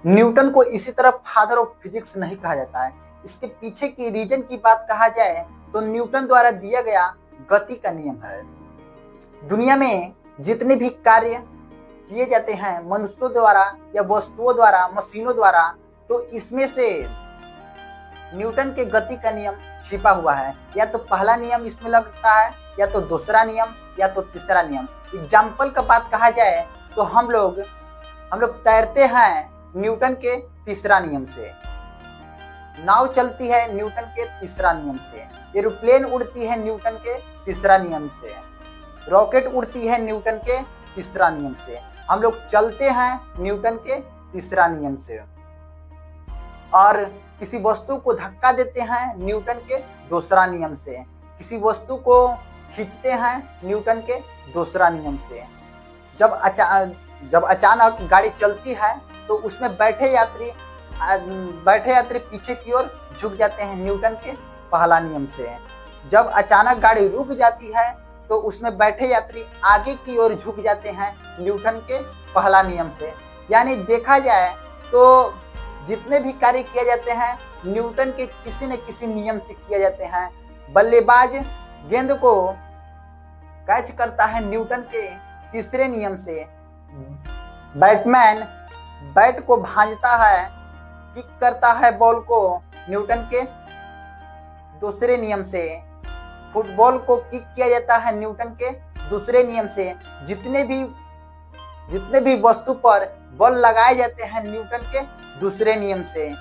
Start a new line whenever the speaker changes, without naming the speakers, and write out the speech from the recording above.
Newton को इसी तरह फादर ऑफ फिजिक्स नहीं कहा जाता है। इसके पीछे की रीजन की बात कहा जाए तो न्यूटन द्वारा दिया गया गति का नियम है। दुनिया में जितने भी कार्य किए जाते हैं मनुष्यों द्वारा या वस्तुओं द्वारा, मशीनों द्वारा, तो इसमें से न्यूटन के गति का नियम छिपा हुआ है। या तो पहला नियम इसमें लगता है, या तो दूसरा नियम, या तो तीसरा नियम। एग्जाम्पल का बात कहा जाए तो हम लोग तैरते हैं न्यूटन के तीसरा नियम से, नाव चलती है न्यूटन के तीसरा नियम से, एरोप्लेन उड़ती है न्यूटन के तीसरा नियम से, रॉकेट उड़ती है न्यूटन के तीसरा नियम से, हम लोग चलते हैं न्यूटन के तीसरा नियम से, और किसी वस्तु को धक्का देते हैं न्यूटन के दूसरा नियम से, किसी वस्तु को खींचते हैं न्यूटन के दूसरा नियम से। जब अचानक गाड़ी चलती है तो उसमें बैठे यात्री पीछे की ओर झुक जाते हैं न्यूटन के पहला नियम से। जब अचानक गाड़ी रुक जाती है तो उसमें बैठे यात्री आगे की ओर झुक जाते हैं न्यूटन के पहला नियम से। यानी देखा जाए तो जितने भी कार्य किए जाते हैं न्यूटन के किसी न किसी नियम से किए जाते हैं। बल्लेबाज गेंद को कैच करता है न्यूटन के तीसरे नियम से, बैट्समैन बैट को भांजता है, किक करता है बॉल को न्यूटन के दूसरे नियम से, फुटबॉल को किक किया जाता है न्यूटन के दूसरे नियम से। जितने भी वस्तु पर बॉल लगाए जाते हैं न्यूटन के दूसरे नियम से।